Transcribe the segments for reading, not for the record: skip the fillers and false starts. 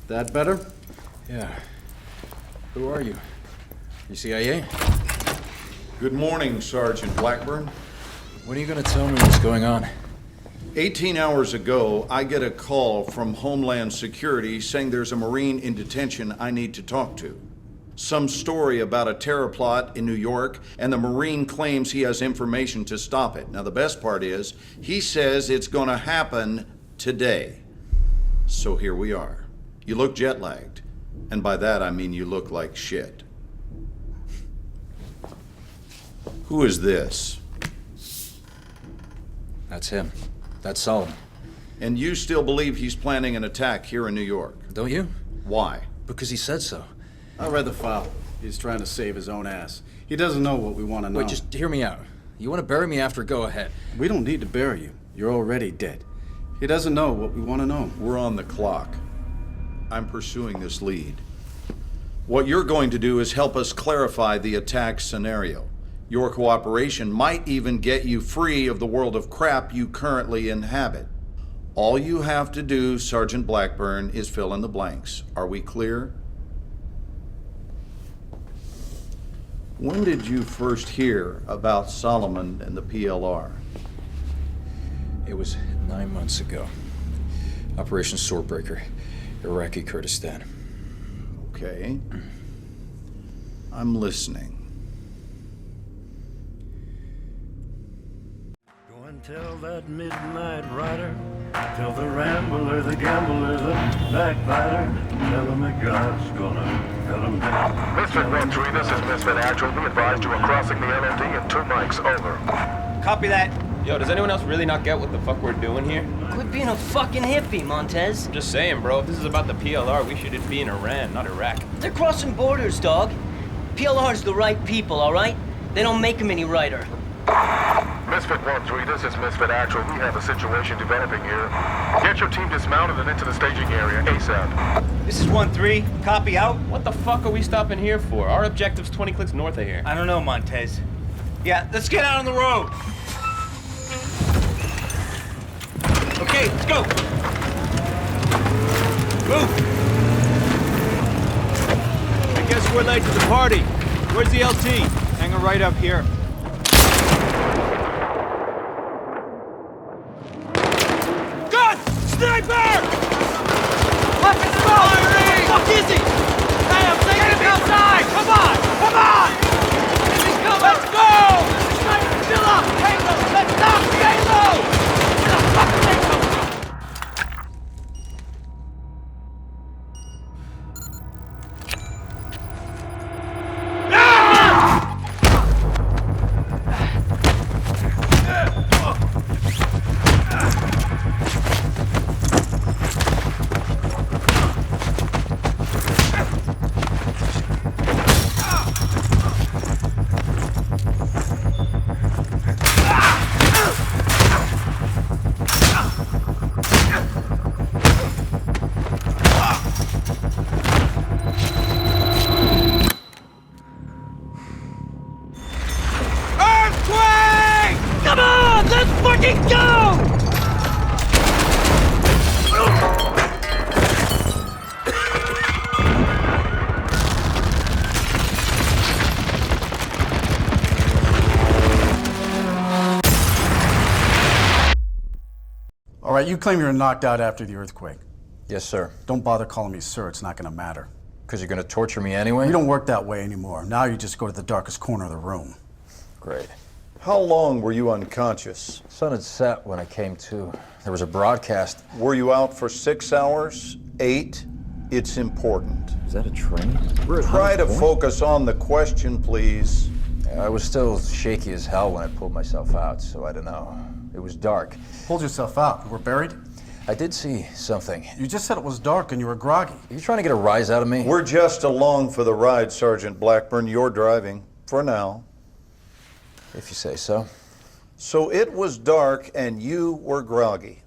That better? Yeah. Who are you? You CIA? Good morning, Sergeant Blackburn. When are you gonna tell me what's going on? 18 hours ago, I get a call from Homeland Security saying there's a Marine in detention I need to talk to. Some story about a terror plot in New York, and the Marine claims he has information to stop it. Now, the best part is, he says it's gonna happen today. So here we are. You look jet-lagged, and by that I mean you look like shit. Who is this? That's him. That's Solomon. And you still believe he's planning an attack here in New York? Don't you? Why? Because he said so. I read the file. He's trying to save his own ass. He doesn't know what we want to know. Wait, just hear me out. You want to bury me after, go ahead. We don't need to bury you. You're already dead. He doesn't know what we want to know. We're on the clock. I'm pursuing this lead. What you're going to do is help us clarify the attack scenario. Your cooperation might even get you free of the world of crap you currently inhabit. All you have to do, Sergeant Blackburn, is fill in the blanks. Are we clear? When did you first hear about Solomon and the PLR? It was 9 months ago. Operation Swordbreaker, Iraqi Kurdistan. Okay. I'm listening. Go and tell that midnight rider, tell the rambler, the gambler, the backbiter, tell him that God's gonna cut him down. Misfit 1-3, this is Misfit Actual. We advised you are crossing the LMD in 2 mics, over. Copy that. Yo, does anyone else really not get what the fuck we're doing here? Quit being a fucking hippie, Montez. I'm just saying, bro, if this is about the PLR, we should be in Iran, not Iraq. They're crossing borders, dog. PLR's the right people, all right? They don't make them any righter. Misfit 1-3, this is Misfit Actual. We have a situation developing here. Get your team dismounted and into the staging area ASAP. This is 1-3. Copy out. What the fuck are we stopping here for? Our objective's 20 clicks north of here. I don't know, Montez. Yeah, let's get out on the road. Okay, let's go. Move. I guess we're late to the party. Where's the LT? Hanging right up here. Gun! Sniper! Weapon smoke! Firing! What the fuck is he? Hey, I'm taking him outside! Come on! Come on! Let's go! Chill up! Halo! Let's stop! Halo! Where the fuck are they coming from? Come on, let's fucking go! All right, you claim you were knocked out after the earthquake. Yes, sir. Don't bother calling me sir, it's not gonna matter. Because you're gonna torture me anyway? We don't work that way anymore. Now you just go to the darkest corner of the room. Great. How long were you unconscious? Sun had set when I came to. There was a broadcast. Were you out for 6 hours? 8? It's important. Is that a train? We're at Try to Hunter's Point? focus on the question, please. I was still shaky as hell when I pulled myself out, so I don't know. It was dark. Pulled yourself out. You were buried? I did see something. You just said it was dark and you were groggy. Are you trying to get a rise out of me? We're just along for the ride, Sergeant Blackburn. You're driving, for now. If you say so. So it was dark and you were groggy.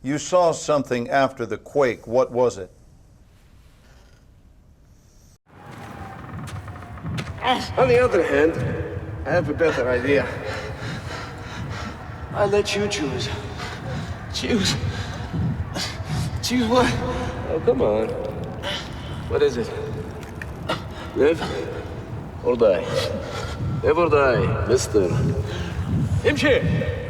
You saw something after the quake. What was it? On the other hand, I have a better idea. I let you choose. Choose. Choose what? Oh, come on. What is it? Live or die? Live or die, mister. Imshi!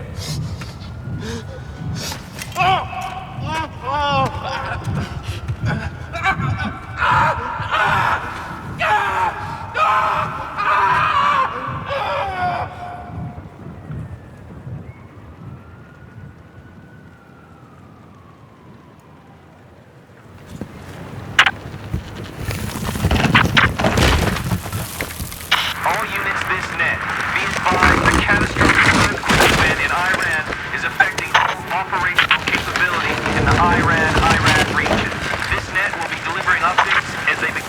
All units this net. Be advised the catastrophic earthquake event in Iran is affecting all operational capability in the Iran-Iraq region. This net will be delivering updates as they begin.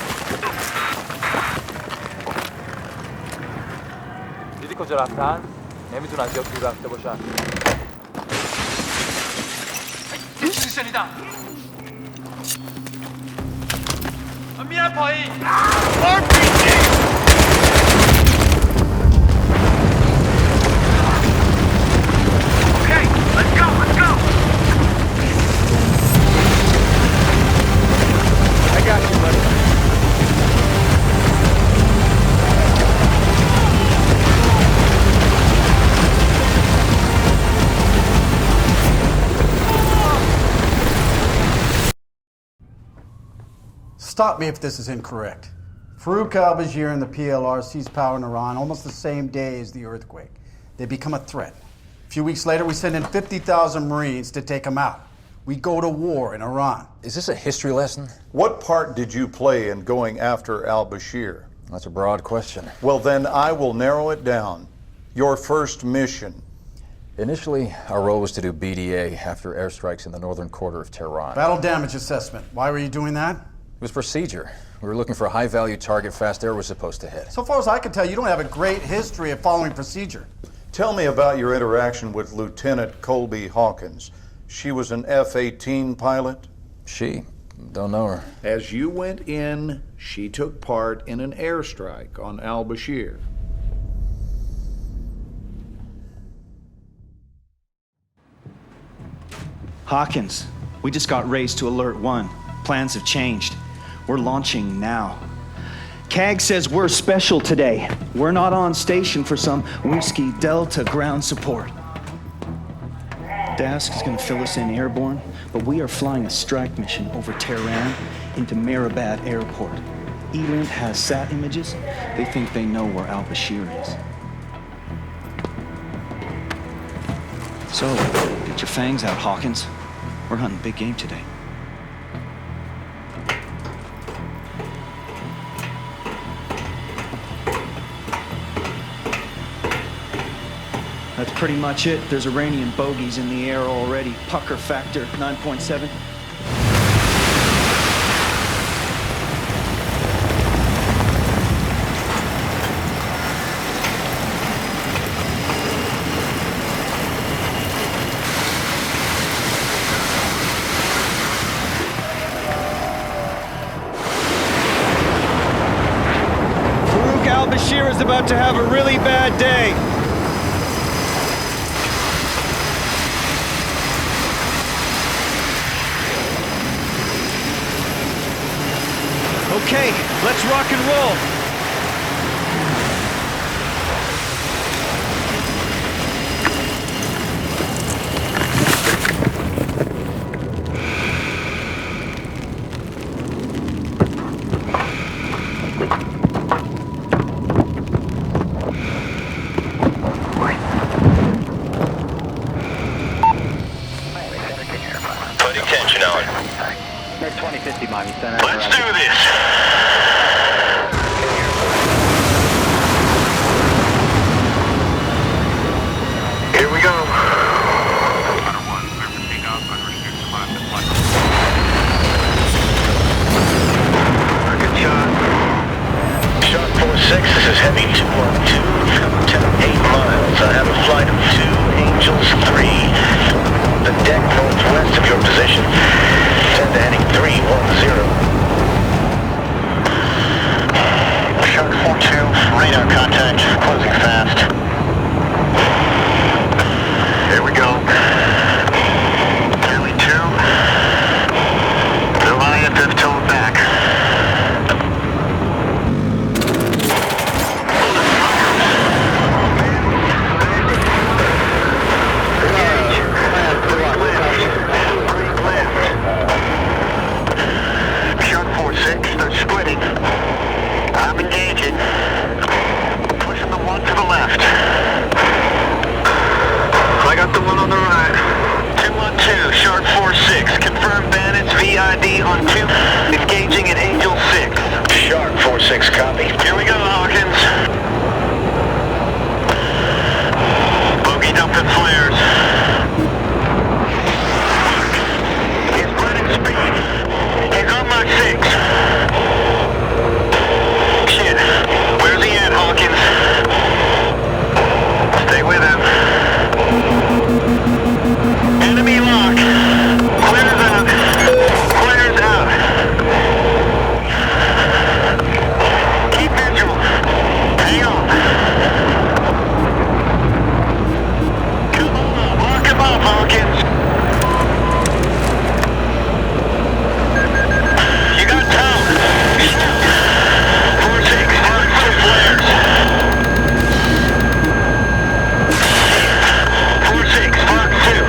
دیدی کجا رفتن؟ نمیتونن زیاد دور رفته باشن. چیزی شنیدم. من میرم پایین. Okay, let's go, let's go! I got you, buddy. Stop me if this is incorrect. Farouk al-Bashir and the PLR seized power in Iran almost the same day as the earthquake. They become a threat. A few weeks later, we send in 50,000 Marines to take them out. We go to war in Iran. Is this a history lesson? What part did you play in going after al-Bashir? That's a broad question. Well, then I will narrow it down. Your first mission. Initially, our role was to do BDA after airstrikes in the northern quarter of Tehran. Battle damage assessment. Why were you doing that? It was procedure. We were looking for a high-value target Fast Air was supposed to hit. So far as I can tell, you don't have a great history of following procedure. Tell me about your interaction with Lieutenant Colby Hawkins. She was an F-18 pilot? She? Don't know her. As you went in, she took part in an airstrike on al-Bashir. Hawkins, we just got raised to Alert 1. Plans have changed. We're launching now. CAG says we're special today. We're not on station for some Whiskey Delta ground support. Dask is gonna fill us in airborne, but we are flying a strike mission over Tehran into Mehrabad Airport. ELINT has sat images. They think they know where al-Bashir is. So, get your fangs out, Hawkins. We're hunting big game today. That's pretty much it. There's Iranian bogeys in the air already. Pucker factor 9.7. Farouk al-Bashir is about to have a really bad day. Okay, let's rock and roll. Put attention on. 2050 Miami Center. Let's do this. Here we go. Good shot. Shot 4-6, this is Heavy 212, 8 miles. I have a flight of 2 Angels 3. The deck northwest of your position. 10 to heading 310. Shark 4-2, radar contact, closing fast. Here we go. Nearly 2. Goliath have towed back. 4-6, copy. Here we go, Hawkins. Bogey dumping flares. He's running speed. He's on my 6. Shit. Where's he at, Hawkins? Stay with him. Enemy lock. Clears out. Clears out. Keep visual. Hang on. Come on, lock him up, Hawkins. You got towed. 4-6, mark for flares. 4-6, mark 2.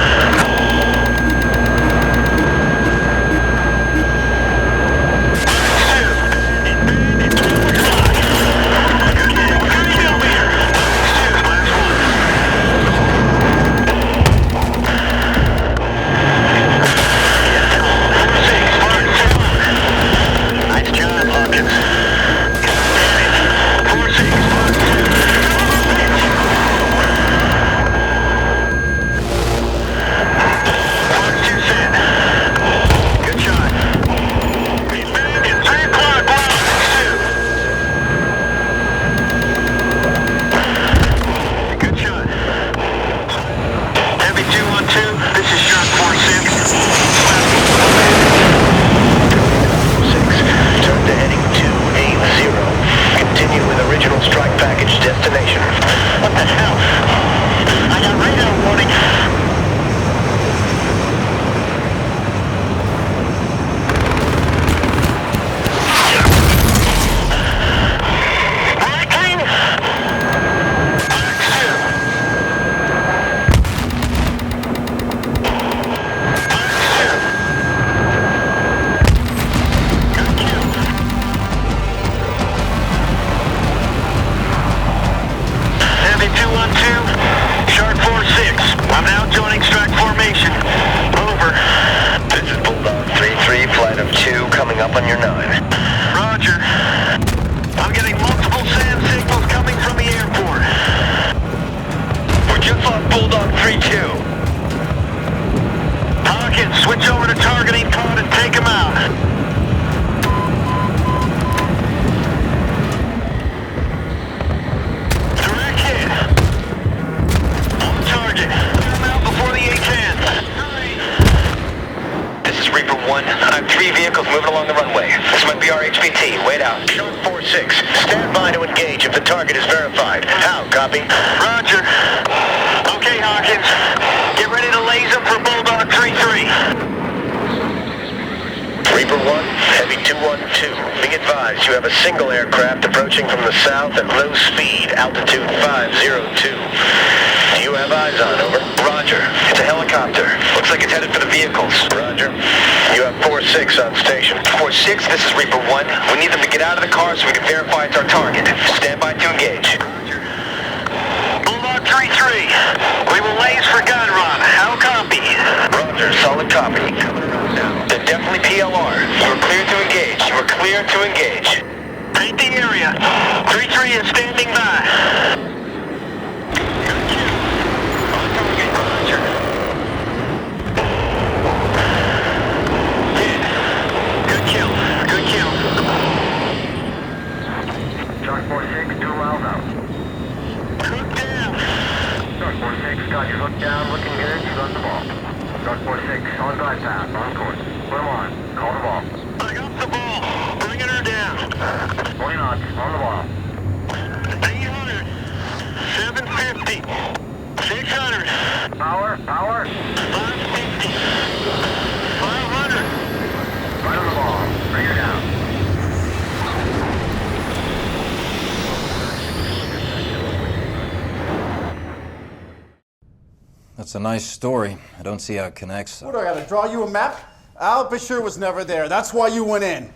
That's a nice story. I don't see how it connects. What, do I gotta draw you a map? Al Bashir was never there. That's why you went in.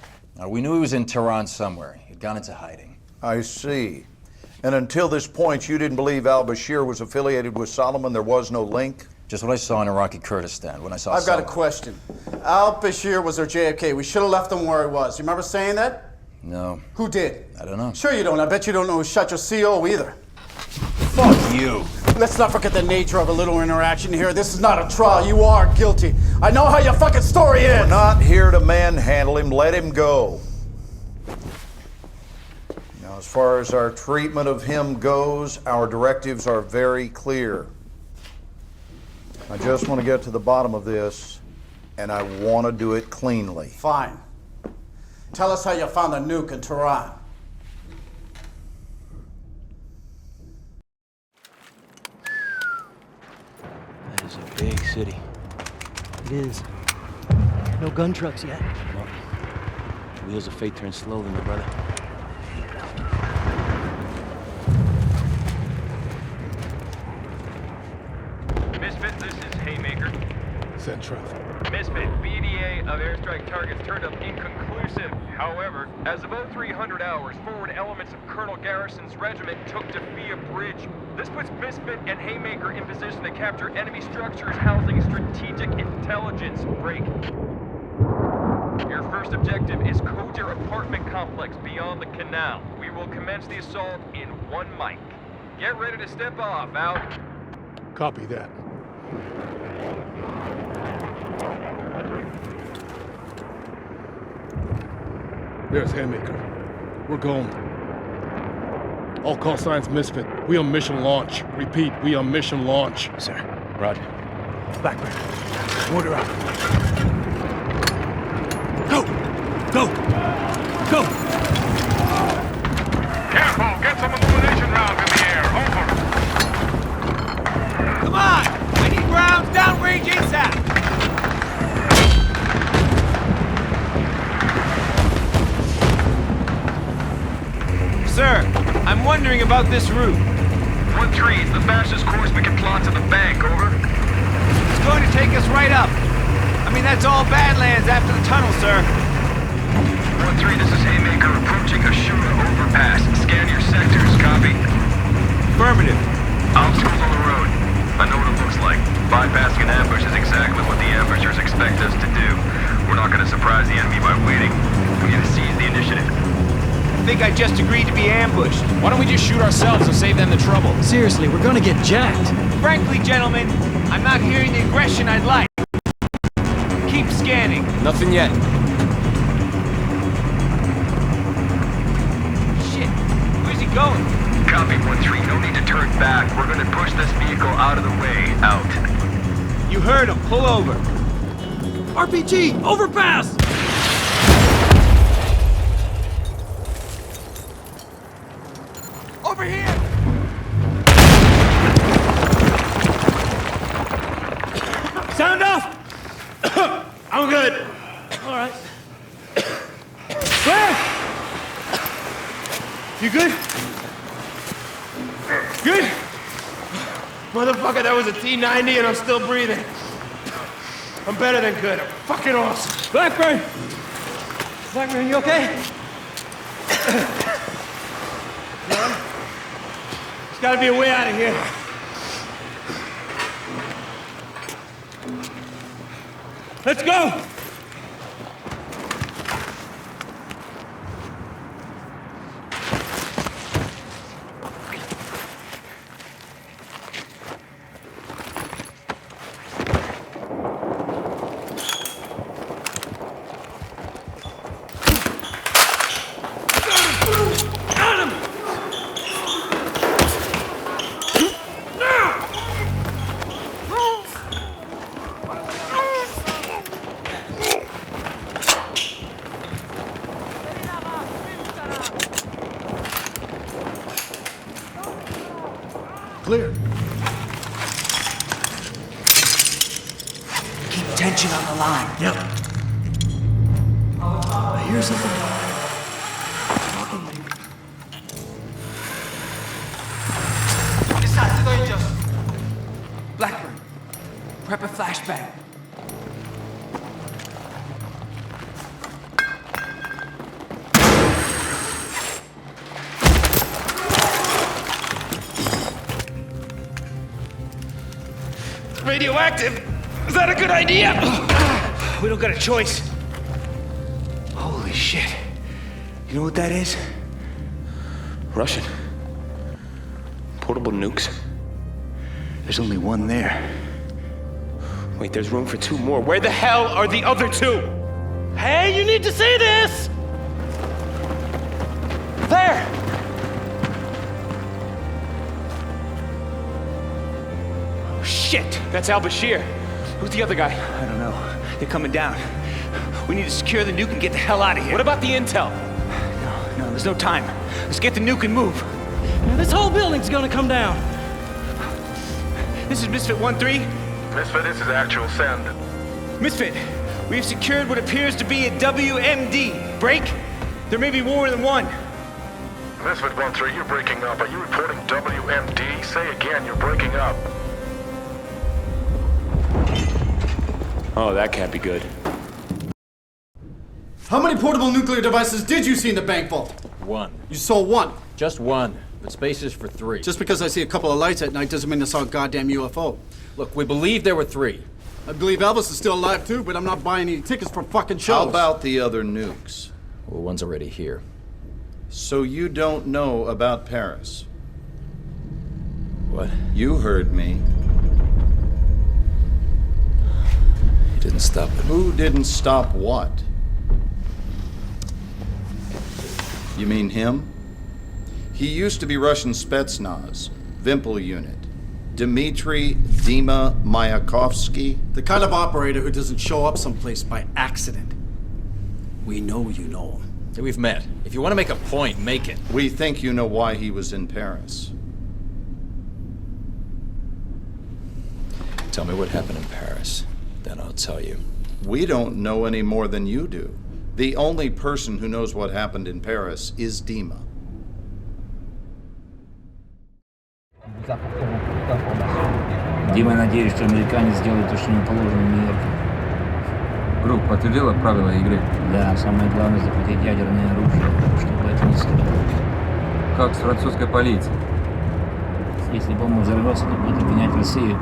We knew he was in Tehran somewhere. He'd gone into hiding. I see. And until this point, you didn't believe al-Bashir was affiliated with Solomon? There was no link? Just what I saw in Iraqi Kurdistan when I saw I've got Solomon. a question. Al-Bashir was our JFK. We should have left him where he was. You remember saying that? No. Who did? I don't know. Sure you don't. I bet you don't know who shot your CO either. Fuck you. Let's not forget the nature of a little interaction here. This is not a trial. You are guilty. I know how your fucking story is. We're not here to manhandle him. Let him go. Now, as far as our treatment of him goes, our directives are very clear. I just want to get to the bottom of this, and I want to do it cleanly. Fine. Tell us how you found the nuke in Tehran. That is a big city. It is. No gun trucks yet. Well, wheels of fate turn slowly, my brother. Misfit, this is Haymaker. Send traffic. Misfit, BDA of airstrike targets turned up inconclusive. However, as of 0300 hours, forward elements of Colonel Garrison's regiment took Defia Bridge. This puts Misfit and Haymaker in position to capture enemy structures housing strategic intelligence. Break. Your first objective is Kodir apartment complex beyond the canal. We will commence the assault in 1 mic. Get ready to step off. Out. Copy that. There's Haymaker. We're going. All call signs Misfit. We on mission launch. Repeat, we on mission launch. Sir. Roger. Blackburn. Order out. Go! Go! Go! Careful! Get some illumination rounds in the air. Over. Come on! I need rounds downrange ASAP! Sir, I'm wondering about this route. 1-3 is the fastest course we can plot to the bank, over. It's going to take us right up. I mean, that's all Badlands after the tunnel, sir. 1-3, this is Haymaker approaching Ashura overpass. Scan your sectors, copy? Affirmative. Obstacles on the road. I know what it looks like. Bypassing an ambush is exactly what the ambushers expect us to do. We're not going to surprise the enemy by waiting. We need to seize the initiative. I think I just agreed to be ambushed. Why don't we just shoot ourselves and save them the trouble? Seriously, we're gonna get jacked. Frankly, gentlemen, I'm not hearing the aggression I'd like. Keep scanning. Nothing yet. Shit, where's he going? Copy 1-3, no need to turn back. We're going to push this vehicle out of the way. Out. You heard him. Pull over. RPG! Overpass! Over here! Sound off! I'm good. All right. Clear! You good? Good? Motherfucker, that was a T-90 and I'm still breathing. I'm better than good. I'm fucking awesome. Blackburn! Blackburn, you okay? Yeah? There's gotta be a way out of here. Let's go! Clear. Keep tension on the line. Yep. I hear something. Blackburn, prep a flashbang. Radioactive? Is that a good idea? We don't got a choice. Holy shit. You know what that is? Russian. Portable nukes. There's only one there. Wait, there's room for 2 more. Where the hell are the other 2? Hey, you need to see this! There! Oh, shit! That's Al-Bashir. Who's the other guy? I don't know. They're coming down. We need to secure the nuke and get the hell out of here. What about the intel? No, there's no time. Let's get the nuke and move. This whole building's gonna come down. This is Misfit 1-3. Misfit, this is actual send. Misfit, we have secured what appears to be a WMD. Break? There may be more than one. Misfit 1-3, you're breaking up. Are you reporting WMD? Say again, you're breaking up. Oh, that can't be good. How many portable nuclear devices did you see in the bank vault? 1. You saw 1. Just 1, but space is for 3. Just because I see a couple of lights at night doesn't mean I saw a goddamn UFO. Look, we believe there were 3. I believe Elvis is still alive too, but I'm not buying any tickets for fucking shows. How about the other nukes? Well, one's already here. So you don't know about Paris? What? You heard me. He didn't stop it. Who didn't stop what? You mean him? He used to be Russian Spetsnaz, Vimpel unit. Dmitry Dima Mayakovsky. The kind of operator who doesn't show up someplace by accident. We know you know him. Hey, we've met. If you want to make a point, make it. We think you know why he was in Paris. Tell me what happened in Paris. Then I'll tell you. We don't know any more than you do. The only person who knows what happened in Paris is Dima. Дима, надеюсь, что американец сделает то, что ему положено в Нью-Йорке. Группа подтвердила правила игры? Да, самое главное захватить ядерное оружие, чтобы это не случилось. Как с французской полицией? Если бомба взорвется, то будет обвинять Россию.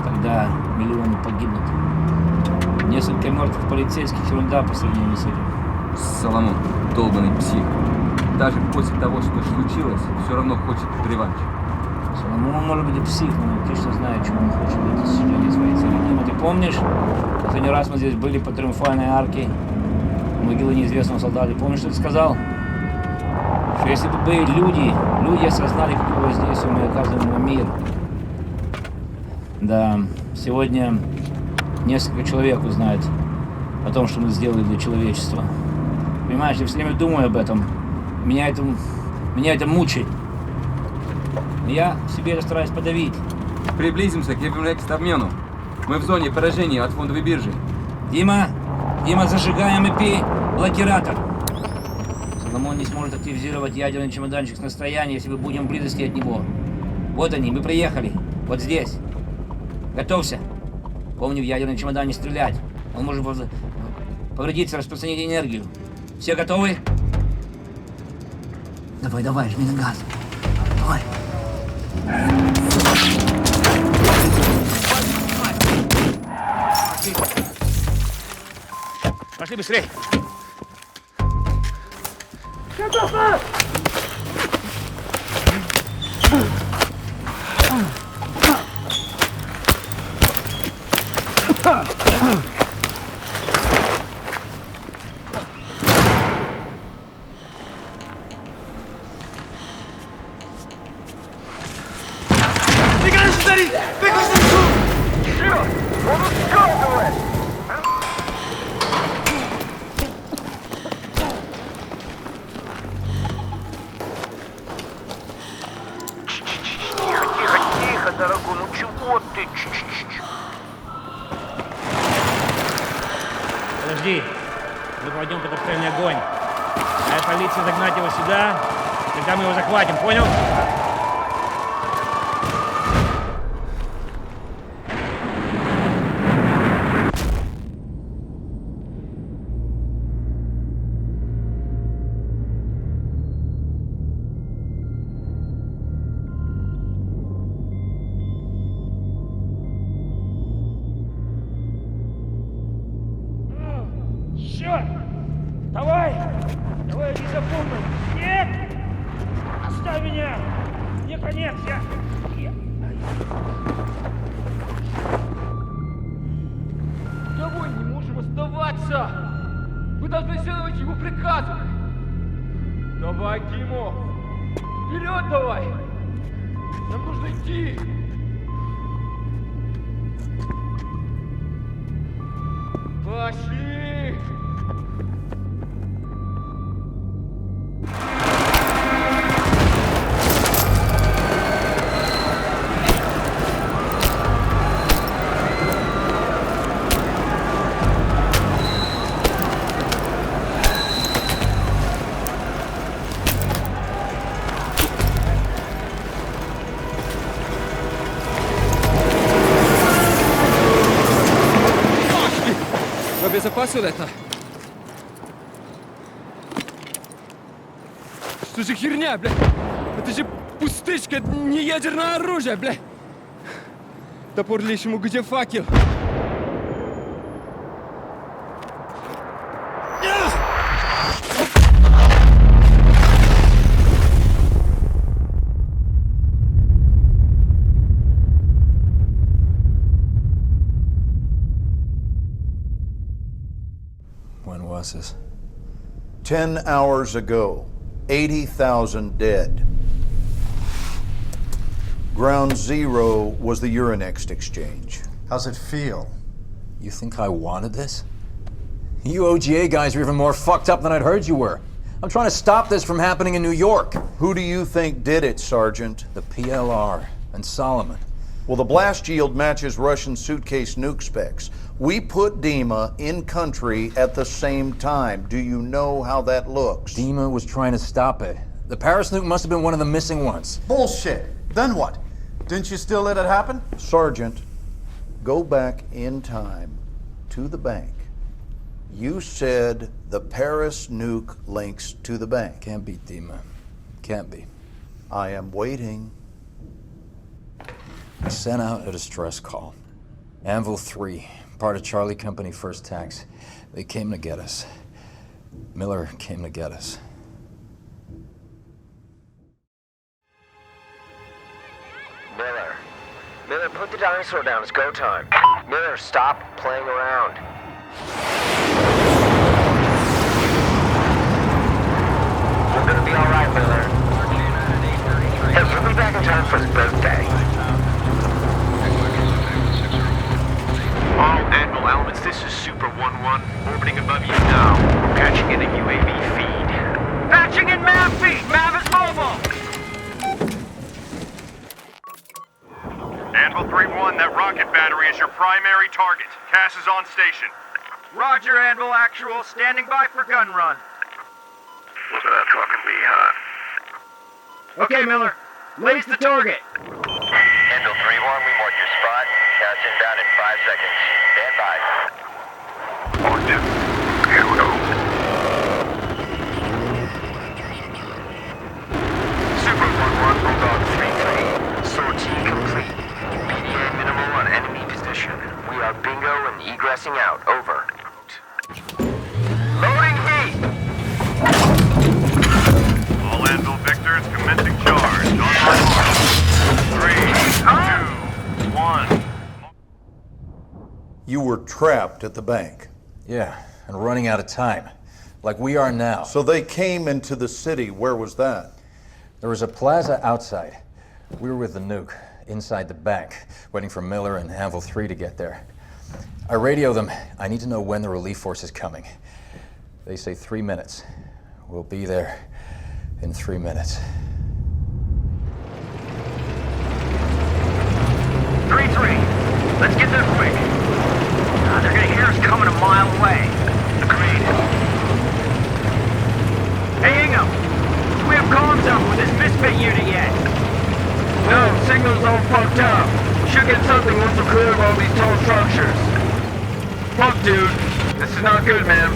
Тогда миллионы погибнут. Несколько мертвых полицейских — ерунда по сравнению с этим. Соломон, долбанный псих. Даже после того, что случилось, все равно хочет реванш. Соломон может быть и псих, но он точно знает, чего он хочет для достижения своей цели. Дима, ты помнишь, последний раз мы здесь были по Триумфальной арке, могилы неизвестного солдата. Помнишь, что ты сказал? Что если бы люди осознали, какое воздействие мы оказываем на мир. Да, сегодня несколько человек узнают о том, что мы сделали для человечества. Понимаешь, я все время думаю об этом. Меня это мучает. Я себе это стараюсь подавить. Приблизимся к обмену. Мы в зоне поражения от фондовой биржи. Дима, зажигаем блокиратор. Соломон не сможет активизировать ядерный чемоданчик с расстояния, если мы будем в близости от него. Вот они, мы приехали. Вот здесь. Готовься. Помни, в ядерный чемодан не стрелять. Он может повредиться, распространить энергию. Все готовы? Давай, жми на газ. Давай. Пошли быстрей. Готово! Дорогой, ну чего ты? Подожди. Мы пойдем под обстрельный огонь. А полиция загнать его сюда, тогда мы его захватим, понял? Давай, иди за Конец, я... Домой не можем оставаться! Мы должны следовать его приказу! Давай, Димо! Вперед давай! Нам нужно идти! Пошли! Обезопасил это? Что за херня, бля? Это же пустышка, это не ядерное оружие, бля! Топор лишнему, где факел? When was this? 10 hours ago, 80,000 dead. Ground zero was the Euronext exchange. How's it feel? You think I wanted this? You OGA guys are even more fucked up than I'd heard you were. I'm trying to stop this from happening in New York. Who do you think did it, Sergeant? The PLR and Solomon. Well, the blast yield matches Russian suitcase nuke specs. We put Dima in country at the same time. Do you know how that looks? Dima was trying to stop it. The Paris nuke must have been one of the missing ones. Bullshit. Then what? Didn't you still let it happen? Sergeant, go back in time to the bank. You said the Paris nuke links to the bank. Can't be, Dima. Can't be. I am waiting. I sent out a distress call. Anvil 3, part of Charlie Company First Tax. They came to get us. Miller came to get us. Miller, put the dinosaur down. It's go time. Miller, stop playing around. We're gonna be alright, Miller. Hey, you'll be back in time for his birthday. All Anvil elements, this is Super 1-1, orbiting above you now. Patching in a UAV feed. Patching in MAV feed! MAV is mobile! Anvil 3-1, that rocket battery is your primary target. Cass is on station. Roger, Anvil Actual. Standing by for gun run. Look at that fucking bee, huh? Okay, Miller. Lace the target. Anvil 3-1, we marked your spot. Cass inbound in 5 seconds. Stand by. On to. Here we go. Super 1-1, Bulldog 3-3. Sortie complete. BDA minimal on enemy position. We are bingo and egressing out. Over. Loading heat! All Anvil Victors, commencing charge. On my mark. 3, 2, 1. You were trapped at the bank. Yeah, and running out of time. Like we are now. So they came into the city. Where was that? There was a plaza outside. We were with the nuke, inside the bank, waiting for Miller and Anvil 3 to get there. I radio them. I need to know when the relief force is coming. They say 3 minutes. We'll be there in 3 minutes. 3-3. Let's get there quick. They're gonna hear us coming a mile away. Agreed. Hey, Ingham. Do we have comms up with this misfit unit yet? No, signal's all fucked up. Should get something once we're clear of all these tall structures. Fuck, dude. This is not good, man.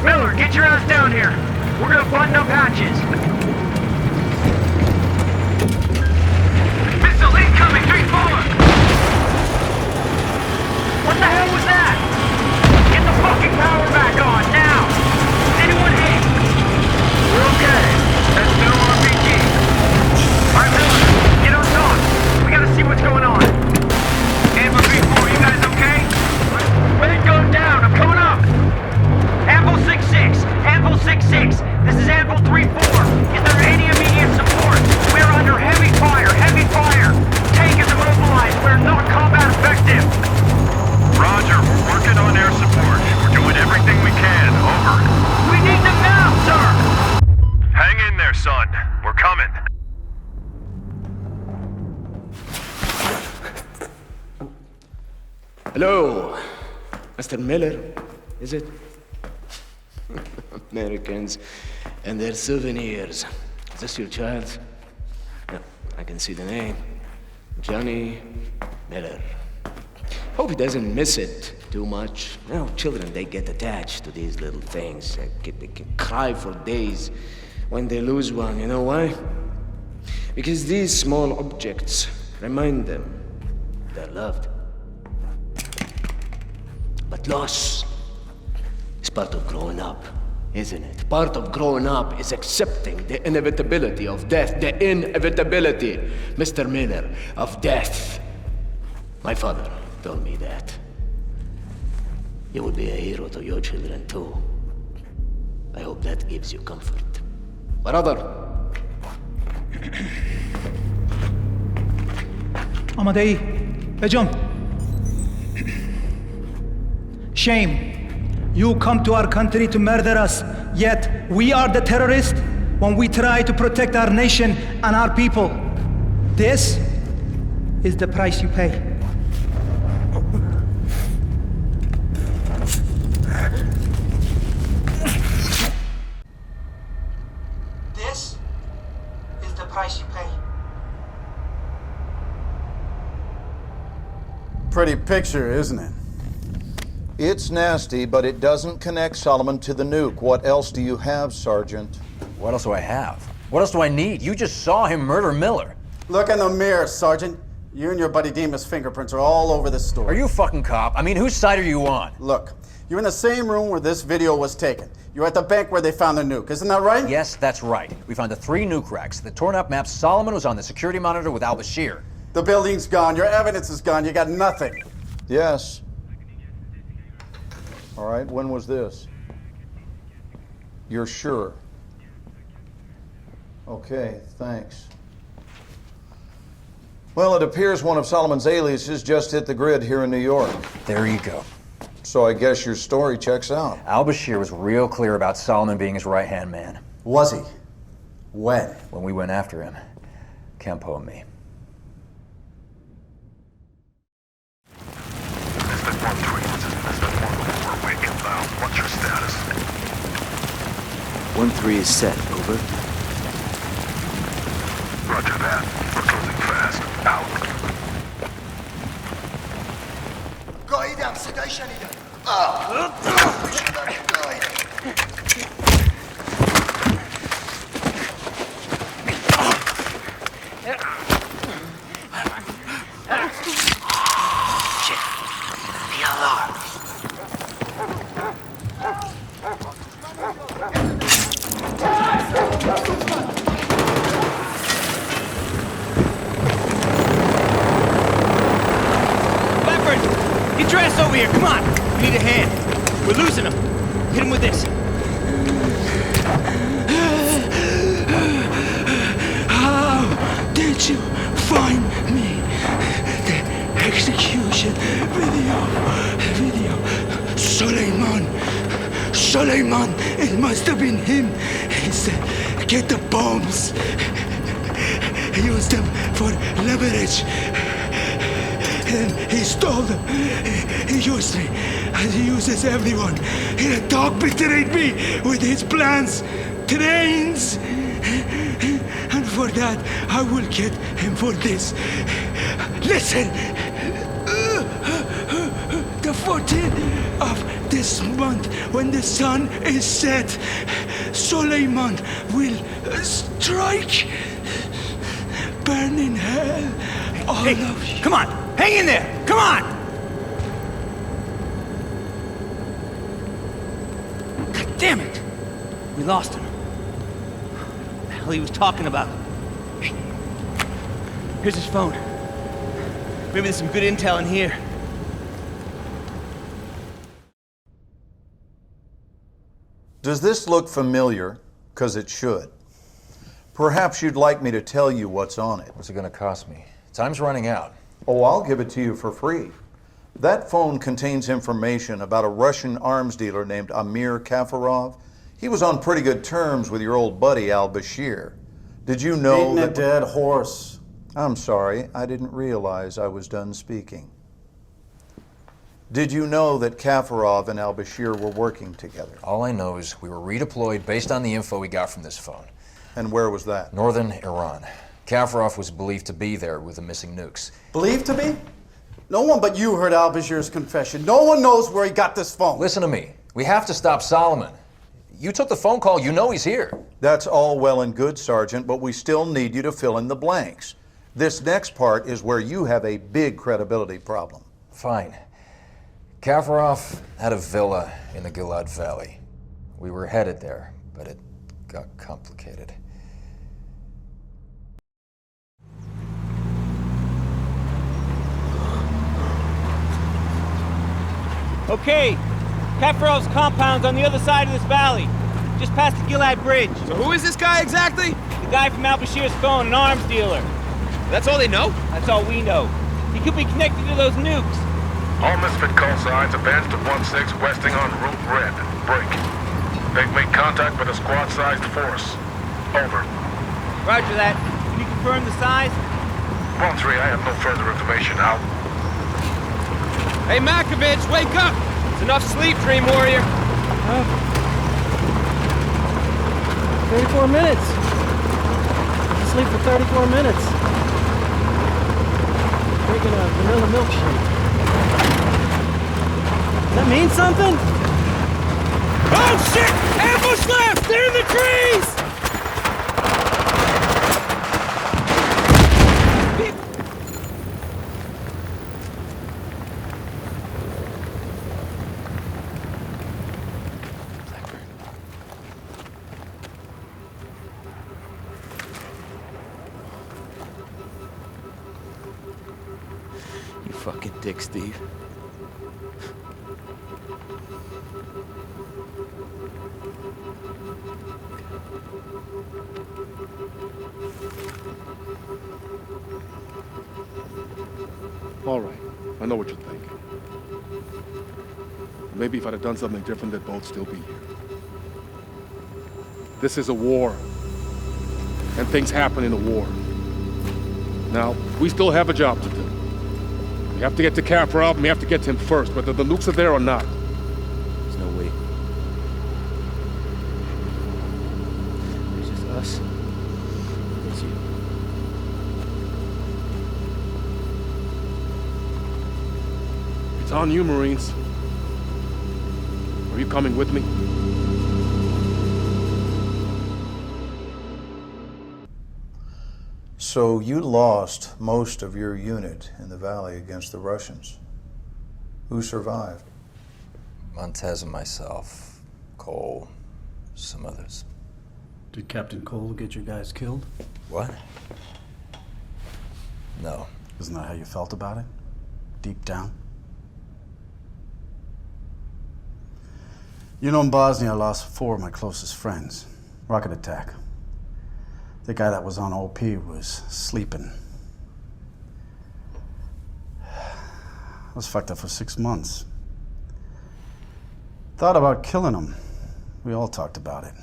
Miller, get your ass down here. We're gonna button up hatches. Missile incoming, 3-4! What the hell was that? Get the fucking power back on, now! Is anyone hit? We're okay. That's no RPG. Alright, Miller. Hello, Mr. Miller, is it? Americans and their souvenirs. Is this your child? Yeah, I can see the name. Johnny Miller. Hope he doesn't miss it too much. You know, children, they get attached to these little things. They can cry for days when they lose one. You know why? Because these small objects remind them they're loved. But loss is part of growing up, isn't it? Part of growing up is accepting the inevitability of death, the inevitability, Mr. Miller, of death. My father told me that. You will be a hero to your children too. I hope that gives you comfort. Brother. Amadei, Ejam. Shame. You come to our country to murder us, yet we are the terrorists when we try to protect our nation and our people. This is the price you pay. This is the price you pay. Pretty picture, isn't it? It's nasty, but it doesn't connect Solomon to the nuke. What else do you have, Sergeant? What else do I have? What else do I need? You just saw him murder Miller. Look in the mirror, Sergeant. You and your buddy Demas' fingerprints are all over this story. Are you a fucking cop? I mean, whose side are you on? Look, you're in the same room where this video was taken. You're at the bank where they found the nuke. Isn't that right? Yes, that's right. We found the 3 nuke racks. The torn up map, Solomon was on the security monitor with al-Bashir. The building's gone. Your evidence is gone. You got nothing. Yes. All right, when was this? You're sure? Okay, thanks. Well, it appears one of Solomon's aliases just hit the grid here in New York. There you go. So I guess your story checks out. Al-Bashir was real clear about Solomon being his right-hand man. Was he? When? When we went after him. Campo and me. Misfit 1-3, this is Misfit 1-4. We're inbound. What's your status? 1-3 is set. Over. Roger that. We're closing fast. Out. قائدم صدای شنیدم Get your ass over here, come on! We need a hand. We're losing him. Hit him with this. How did you find me? The execution video. Suleiman, it must have been him. He said, get the bombs. Use them for leverage. And he stole them. He used me, as he uses everyone. He dog betrayed me with his plans, trains. And for that, I will get him for this. Listen! The 14th of this month, when the sun is set, Suleiman will strike. Burn in hell. All of you. Come on! Hang in there! Come on! God damn it! We lost him. What the hell he was talking about? Hey, here's his phone. Maybe there's some good intel in here. Does this look familiar? Because it should. Perhaps you'd like me to tell you what's on it. What's it going to cost me? Time's running out. Oh, I'll give it to you for free. That phone contains information about a Russian arms dealer named Amir Kafarov. He was on pretty good terms with your old buddy al-Bashir. Did you know that... Beating a dead horse. I'm sorry, I didn't realize I was done speaking. Did you know that Kafarov and al-Bashir were working together? All I know is we were redeployed based on the info we got from this phone. And where was that? Northern Iran. Kafarov was believed to be there with the missing nukes. Believed to be? No one but you heard al-Bashir's confession. No one knows where he got this phone. Listen to me. We have to stop Solomon. You took the phone call. You know he's here. That's all well and good, Sergeant, but we still need you to fill in the blanks. This next part is where you have a big credibility problem. Fine. Kafarov had a villa in the Gilad Valley. We were headed there, but it got complicated. Okay, Kafarov's compound's on the other side of this valley, just past the Gilad Bridge. So who is this guy exactly? The guy from al-Bashir's phone, an arms dealer. That's all they know? That's all we know. He could be connected to those nukes. All Misfit call signs advance to 1-6 westing on Route Red. Break. They've made contact with a squad-sized force. Over. Roger that. Can you confirm the size? 1-3, I have no further information. Out. Hey, Makovich, wake up! It's enough sleep, Dream Warrior. 34 minutes. Sleep for 34 minutes. Drinking a vanilla milkshake. Does that mean something? Oh shit! Ambush left! They're in the trees! You fucking dick, Steve. All right, I know what you're thinking. Maybe if I'd have done something different, they'd both still be here. This is a war, and things happen in a war. Now, we still have a job to do. We have to get to Kafarov, and we have to get to him first, whether the nukes are there or not. There's no way. It's just us. It's you. It's on you, Marines. Are you coming with me? So you lost most of your unit in the valley against the Russians. Who survived? Montez and myself, Cole, some others. Did Captain Cole get your guys killed? What? No. Isn't that how you felt about it? Deep down? You know, in Bosnia, I lost 4 of my closest friends. Rocket attack. The guy that was on OP was sleeping. I was fucked up for 6 months. Thought about killing him. We all talked about it.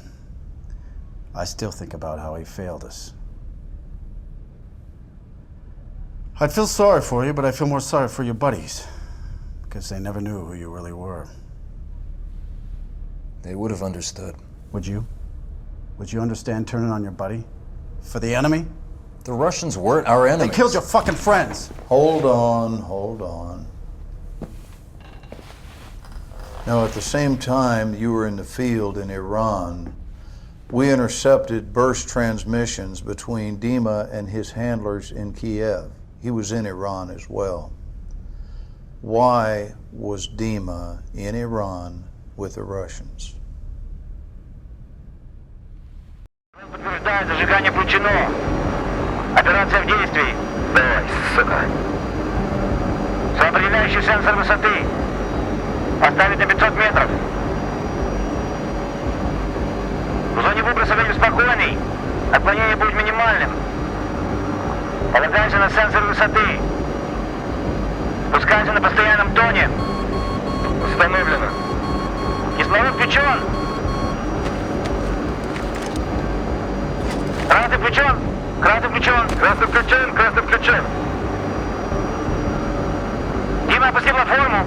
I still think about how he failed us. I'd feel sorry for you, but I feel more sorry for your buddies. Because they never knew who you really were. They would have understood. Would you? Would you understand turning on your buddy? For the enemy? The Russians weren't our enemies. They killed your fucking friends. Hold on, hold on. Now, at the same time you were in the field in Iran, we intercepted burst transmissions between Dima and his handlers in Kiev. He was in Iran as well. Why was Dima in Iran with the Russians? Подтверждаю, зажигание включено. Операция в действии. Давай, сука. Определяющий сенсор высоты. Поставить на 500 метров. В зоне выброса время спокойный. Отклонение будет минимальным. Полагайся на сенсор высоты. Спускайся на постоянном тоне. Установлено. Кислород включен. Красный включен. Красный включен. Красный включен. Красный включен. Дима, опусти платформу.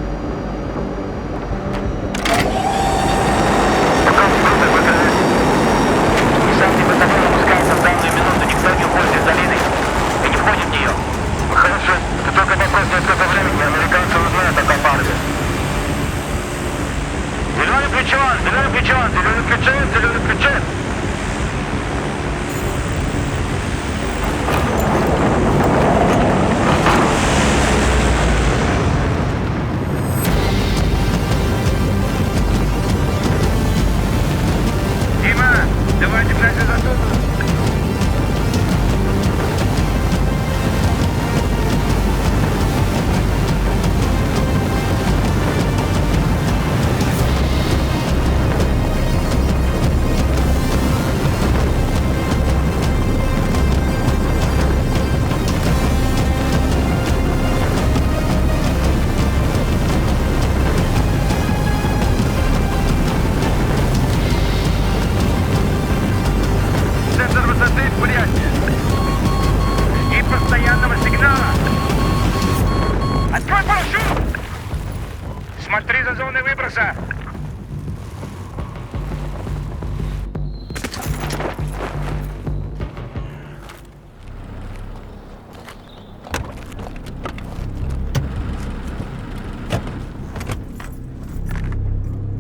Смотри за зоной выброса!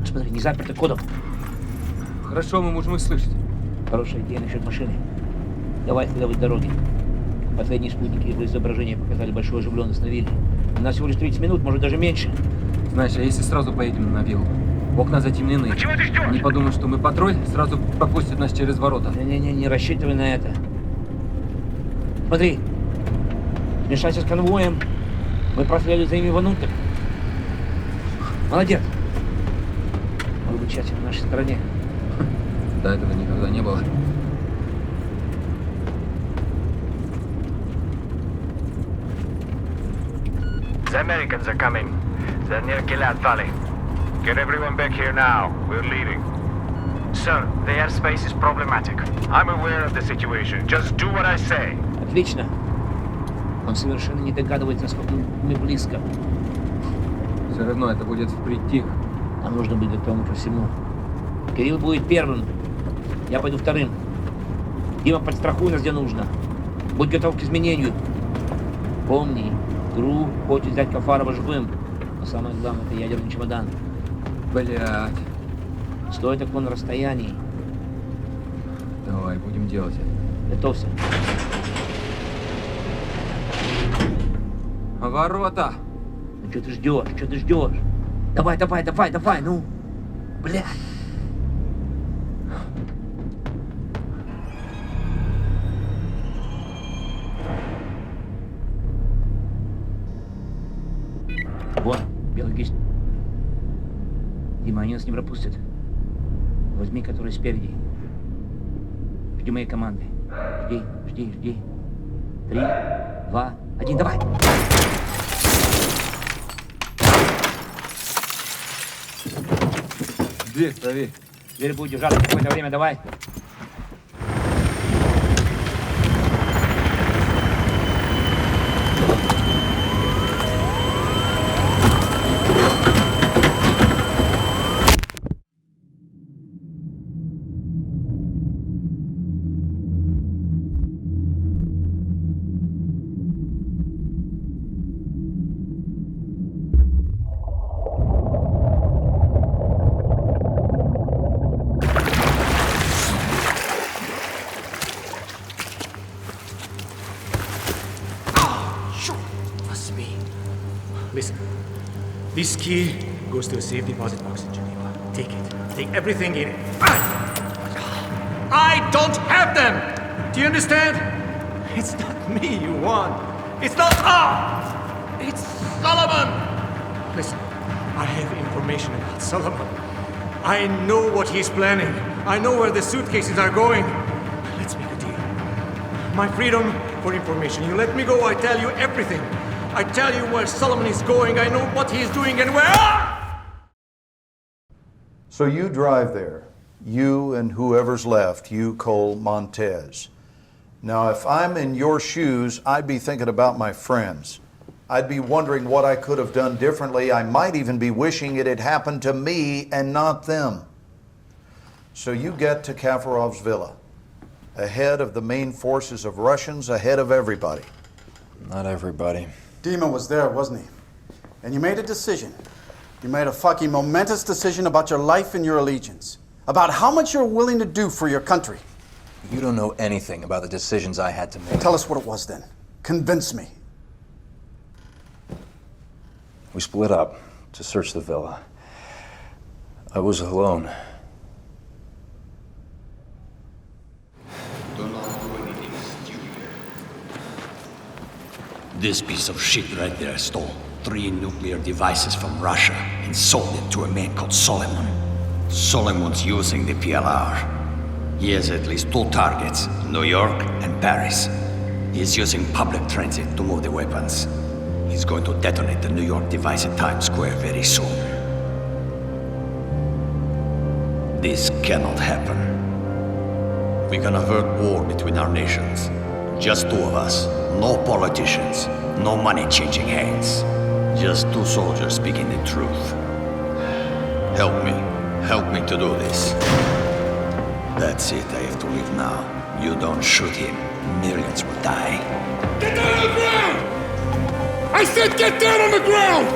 Смотри, не заперто кодом. Хорошо, мы можем их слышать. Хорошая идея насчет машины. Давай следовать дороге. Последние спутники его изображения показали большую оживленность на вилле. У нас всего лишь 30 минут, может даже меньше. Знаешь, а если сразу поедем на виллу? Окна затемнены. Ну чего ты ждешь? Они подумают, что мы патруль, сразу пропустят нас через ворота. Не рассчитывай на это. Смотри. Смешайся с конвоем. Мы проследуем за ними внутрь. Молодец. Может быть, счастье на нашей стороне. До этого никогда не было. The Americans are coming. They're near Gilad Valley. Get everyone back here now. We're leaving. Sir, the airspace is problematic. I'm aware of the situation. Just do what I say. Отлично. Он совершенно не догадывается, насколько мы близко. Все равно это будет впритык. Нам нужно быть готовым ко всему. Кирилл будет первым. Я пойду вторым. Дима, подстрахуй нас, где нужно. Будь готов к изменению. Помни, Гру хочет взять Кафарова живым. Но самое главное, это ядерный чемодан. Блядь. Стой так на расстоянии. Давай, будем делать это. Готовься. Ворота! Ну что ты ждешь? Что ты ждешь? Давай, ну. Блядь. Вон, белый кисть. Дима, они нас не пропустят. Возьми, который спереди. Жди моей команды. Жди. 3, 2, 1, давай! Дверь, проверь. Дверь будет держаться какое-то время, давай. Listen, this key goes to a safe deposit box in Geneva. Take it. Take everything in it. I don't have them! Do you understand? It's not me you want. It's not It's Solomon! Listen, I have information about Solomon. I know what he's planning. I know where the suitcases are going. Let's make a deal. My freedom for information. You let me go, I tell you everything. I tell you where Solomon is going, I know what he's doing and where... So you drive there. You and whoever's left, you, Cole, Montez. Now, if I'm in your shoes, I'd be thinking about my friends. I'd be wondering what I could have done differently. I might even be wishing it had happened to me and not them. So you get to Kafarov's villa, ahead of the main forces of Russians, ahead of everybody. Not everybody. Dima was there, wasn't he? And you made a decision. You made a fucking momentous decision about your life and your allegiance. About how much you're willing to do for your country. You don't know anything about the decisions I had to make. Tell us what it was then. Convince me. We split up to search the villa. I was alone. This piece of shit right there stole 3 nuclear devices from Russia and sold it to a man called Solomon. Solomon's using the PLR. He has at least 2 targets, New York and Paris. He's using public transit to move the weapons. He's going to detonate the New York device in Times Square very soon. This cannot happen. We're gonna avert war between our nations. Just 2 of us. No politicians. No money changing hands. Just 2 soldiers speaking the truth. Help me. Help me to do this. That's it, I have to leave now. You don't shoot him, millions will die. Get down on the ground! I said get down on the ground!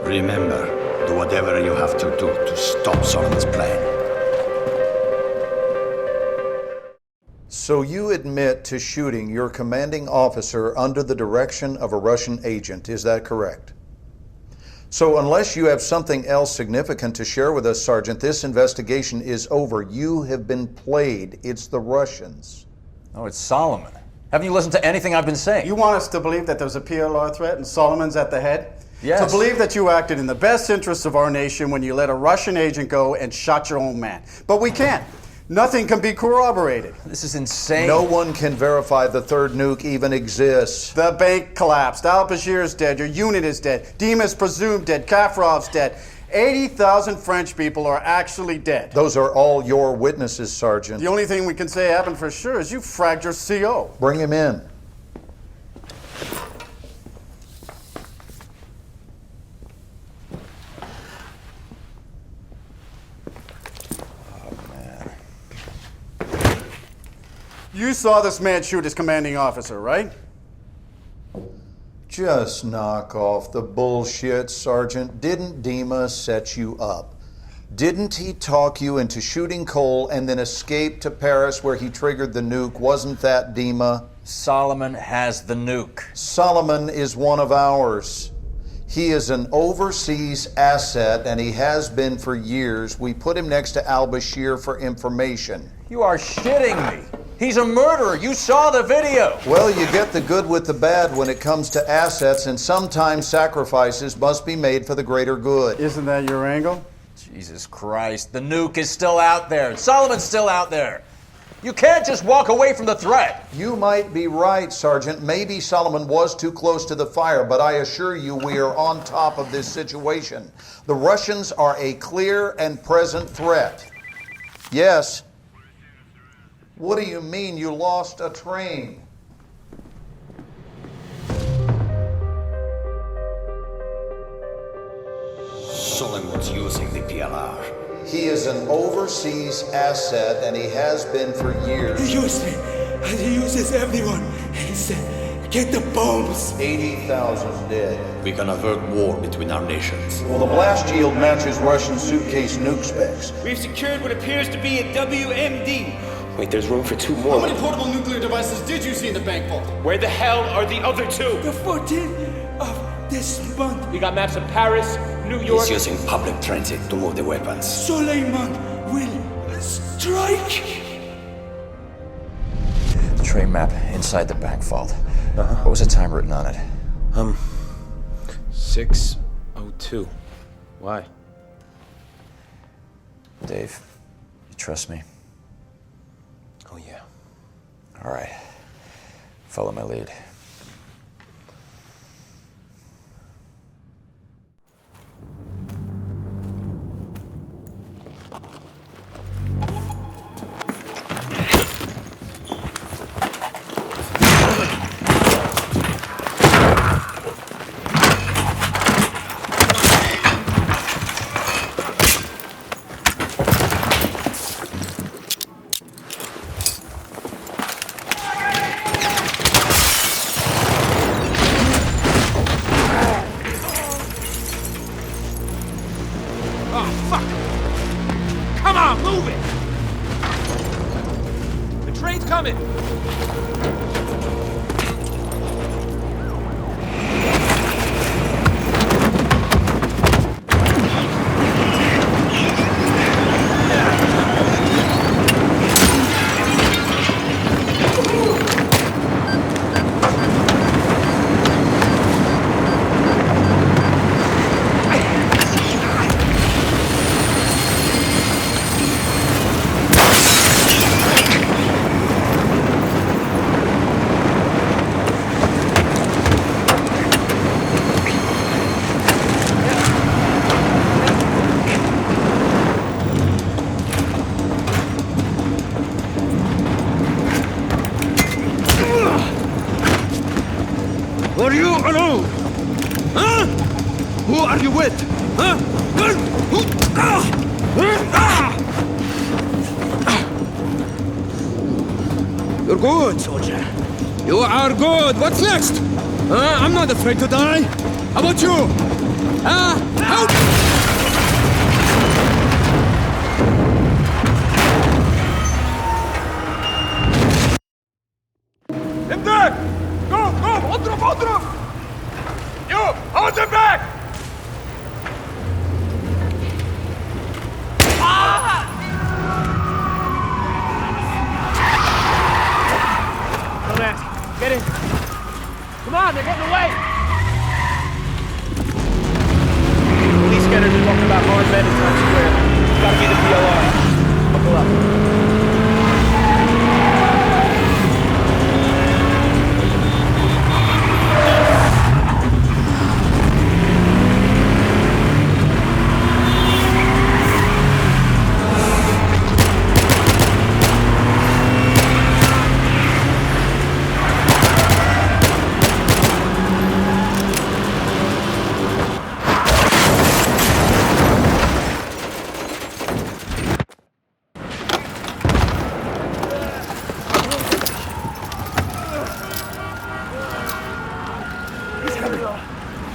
Remember, do whatever you have to do to stop Solomon's plan. So you admit to shooting your commanding officer under the direction of a Russian agent, is that correct? So unless you have something else significant to share with us, Sergeant, this investigation is over. You have been played. It's the Russians. No, it's Solomon. Haven't you listened to anything I've been saying? You want us to believe that there's a PLR threat and Solomon's at the head? Yes. To believe that you acted in the best interests of our nation when you let a Russian agent go and shot your own man. But we can't. Nothing can be corroborated. This is insane. No one can verify the third nuke even exists. The bank collapsed. Al-Bashir's dead. Your unit is dead. Dima's presumed dead. Kafrov's dead. 80,000 French people are actually dead. Those are all your witnesses, Sergeant. The only thing we can say happened for sure is you fragged your CO. Bring him in. You saw this man shoot his commanding officer, right? Just knock off the bullshit, Sergeant. Didn't Dima set you up? Didn't he talk you into shooting Cole and then escape to Paris where he triggered the nuke? Wasn't that Dima? Solomon has the nuke. Solomon is one of ours. He is an overseas asset, and he has been for years. We put him next to al-Bashir for information. You are shitting me. He's a murderer. You saw the video. Well, you get the good with the bad when it comes to assets, and sometimes sacrifices must be made for the greater good. Isn't that your angle? Jesus Christ, the nuke is still out there. Solomon's still out there. You can't just walk away from the threat. You might be right, Sergeant. Maybe Solomon was too close to the fire, but I assure you we are on top of this situation. The Russians are a clear and present threat. Yes. What do you mean you lost a train? Solomon's using the PLR. He is an overseas asset, and he has been for years. He used me, and he uses everyone. He said, get the bombs. 80,000 dead. We can avert war between our nations. Well, the blast yield matches Russian suitcase nuke specs. We've secured what appears to be a WMD. Wait, there's room for two more. How many portable nuclear devices did you see in the bank vault? Where the hell are the other two? The 14th of this month. We got maps of Paris, New York. He's using public transit to move the weapons. Suleiman will strike. The train map inside the bank vault. What was the time written on it? 6:02. Why? Dave, you trust me? Oh, yeah. All right. Follow my lead. Or you alone? Huh? Who are you with? Huh? You're good, soldier. You are good. What's next? I'm not afraid to die. How about you? Help! Imdad! Go! اضرب! You! Hold him back! Come on, get in. Come on, they're getting away. Police getters are talking about armed men in Times Square. Gotta be the PLR. Buckle up.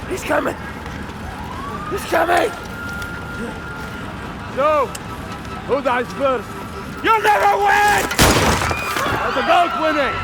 He's coming! He's coming! So, who dies first? You'll never win! Or the goat winning!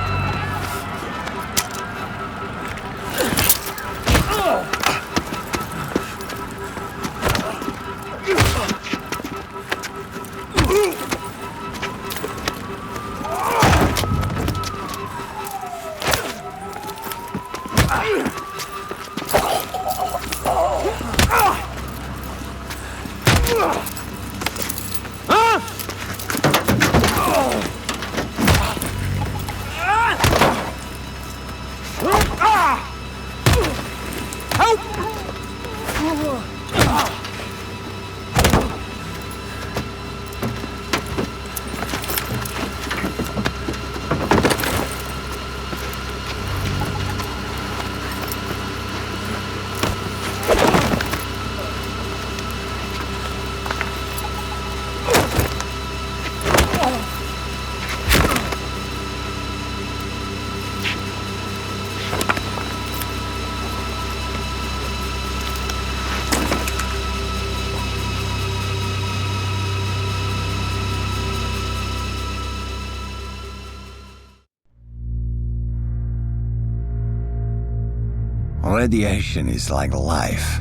Radiation is like life,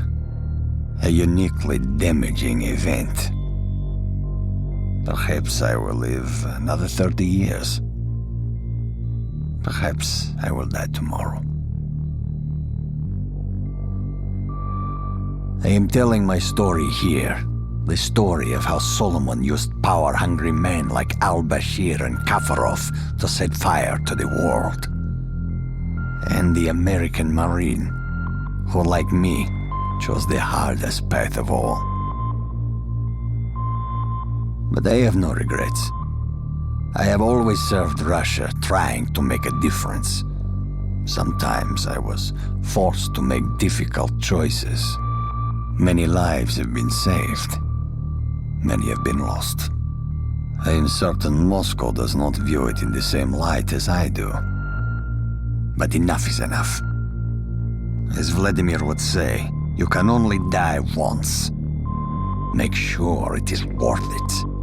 a uniquely damaging event. Perhaps I will live another 30 years. Perhaps I will die tomorrow. I am telling my story here, the story of how Solomon used power-hungry men like al-Bashir and Kafarov to set fire to the world. And the American Marine, who, like me, chose the hardest path of all. But I have no regrets. I have always served Russia, trying to make a difference. Sometimes I was forced to make difficult choices. Many lives have been saved. Many have been lost. I am certain Moscow does not view it in the same light as I do. But enough is enough. As Vladimir would say, you can only die once. Make sure it is worth it.